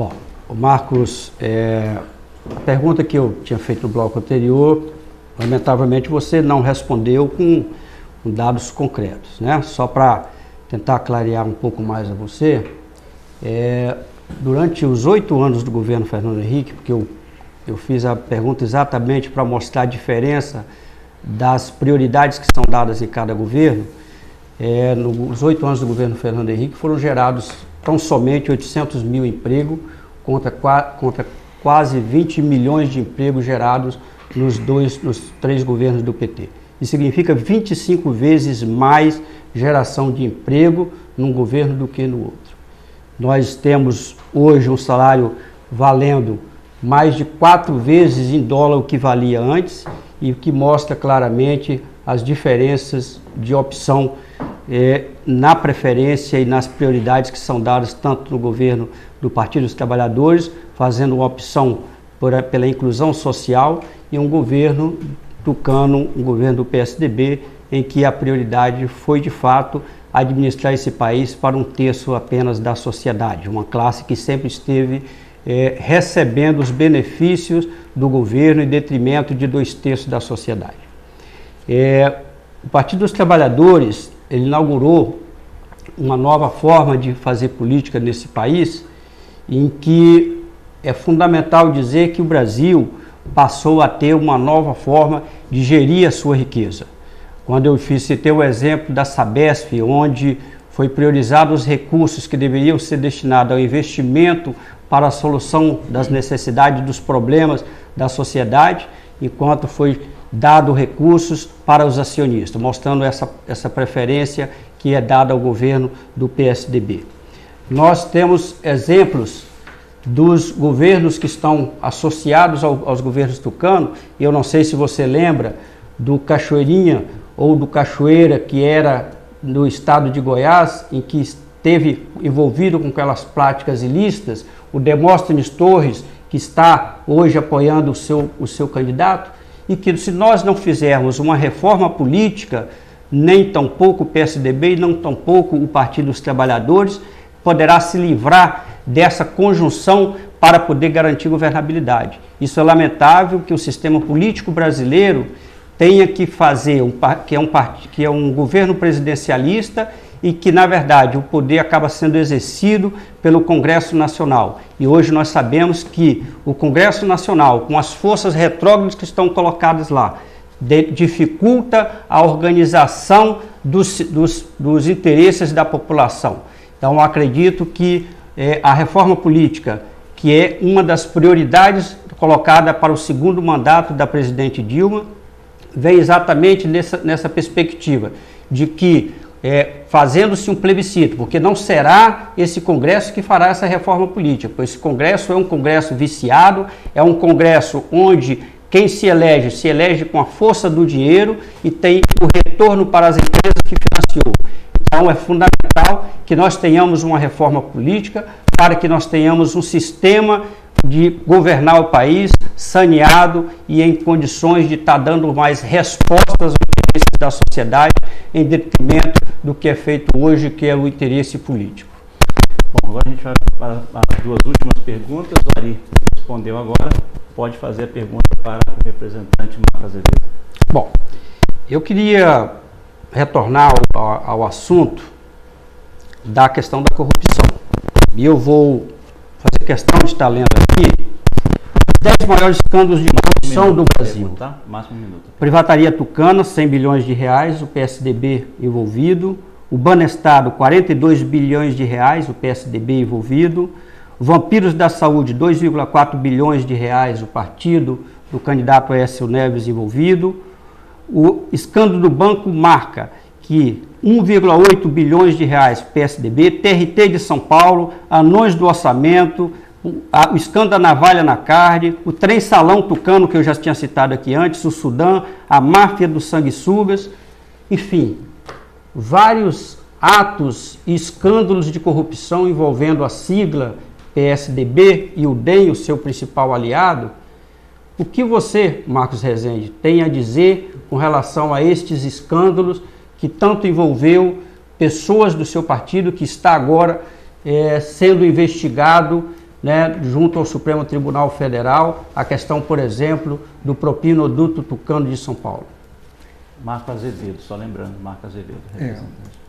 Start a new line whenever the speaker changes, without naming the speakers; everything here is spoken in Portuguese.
Bom, Marcos, a pergunta que eu tinha feito no bloco anterior, lamentavelmente você não respondeu com dados concretos, né? Só para tentar clarear um pouco mais a você, durante os 8 anos do governo Fernando Henrique, porque eu fiz a pergunta exatamente para mostrar a diferença das prioridades que são dadas em cada governo, nos 8 anos do governo Fernando Henrique foram gerados tão somente 800 mil empregos contra quase 20 milhões de empregos gerados nos 3 governos do PT. Isso significa 25 vezes mais geração de emprego num governo do que no outro. Nós temos hoje um salário valendo mais de 4 vezes em dólar o que valia antes e o que mostra claramente as diferenças de opção na preferência e nas prioridades que são dadas tanto no governo do Partido dos Trabalhadores, fazendo uma opção pela inclusão social, e um governo tucano, um governo do PSDB, em que a prioridade foi de fato administrar esse país para 1/3 apenas da sociedade, uma classe que sempre esteve recebendo os benefícios do governo em detrimento de 2/3 da sociedade. O Partido dos Trabalhadores ele inaugurou uma nova forma de fazer política nesse país, em que é fundamental dizer que o Brasil passou a ter uma nova forma de gerir a sua riqueza. Quando eu citei o exemplo da Sabesp, onde foi priorizado os recursos que deveriam ser destinados ao investimento para a solução das necessidades dos problemas da sociedade, enquanto foi dado recursos para os acionistas, mostrando essa preferência que é dada ao governo do PSDB. Nós temos exemplos dos governos que estão associados aos governos tucanos. Eu não sei se você lembra do Cachoeirinha ou do Cachoeira, que era no estado de Goiás, em que esteve envolvido com aquelas práticas ilícitas, o Demóstenes Torres, que está hoje apoiando o seu candidato, e que se nós não fizermos uma reforma política, nem tampouco o PSDB e não tampouco o Partido dos Trabalhadores poderá se livrar dessa conjunção para poder garantir governabilidade. Isso é lamentável que o sistema político brasileiro tenha que fazer que é um governo presidencialista e que, na verdade, o poder acaba sendo exercido pelo Congresso Nacional. E hoje nós sabemos que o Congresso Nacional, com as forças retrógradas que estão colocadas lá, dificulta a organização dos interesses da população. Então, acredito que a reforma política, que é uma das prioridades colocada para o 2º mandato da presidente Dilma, vem exatamente nessa perspectiva de que fazendo-se um plebiscito, porque não será esse Congresso que fará essa reforma política, pois esse Congresso é um Congresso viciado, é um Congresso onde quem se elege com a força do dinheiro e tem o retorno para as empresas que financiou. Então é fundamental que nós tenhamos uma reforma política para que nós tenhamos um sistema de governar o país saneado e em condições de estar dando mais respostas aos interesses da sociedade em detrimento do que é feito hoje, que é o interesse político.
Bom, agora a gente vai para as 2 últimas perguntas. O Ari respondeu agora. Pode fazer a pergunta para o representante Marcos Azevedo.
Bom, eu queria retornar ao assunto da questão da corrupção. E eu vou fazer questão de estar lendo aqui os 10 maiores escândalos de corrupção do Brasil.
Tá? Máximo 1 minuto.
Privataria Tucana, 100 bilhões de reais, o PSDB envolvido. O Banestado, 42 bilhões de reais, o PSDB envolvido. Vampiros da Saúde, 2,4 bilhões de reais, o partido do candidato Aécio Neves envolvido. O escândalo do Banco Marca, que 1,8 bilhões de reais, PSDB. TRT de São Paulo, anões do orçamento, o escândalo da navalha na carne, o trem-salão tucano, que eu já tinha citado aqui antes, o Sudão, a máfia dos sanguessugas, enfim, vários atos e escândalos de corrupção envolvendo a sigla PSDB e o DEM, o seu principal aliado. O que você, Marcos Rezende, tem a dizer com relação a estes escândalos que tanto envolveu pessoas do seu partido, que está agora sendo investigado né, junto ao Supremo Tribunal Federal, a questão, por exemplo, do propinoduto Tucano de São Paulo.
Marco Azevedo, só lembrando, Marco Azevedo, representante.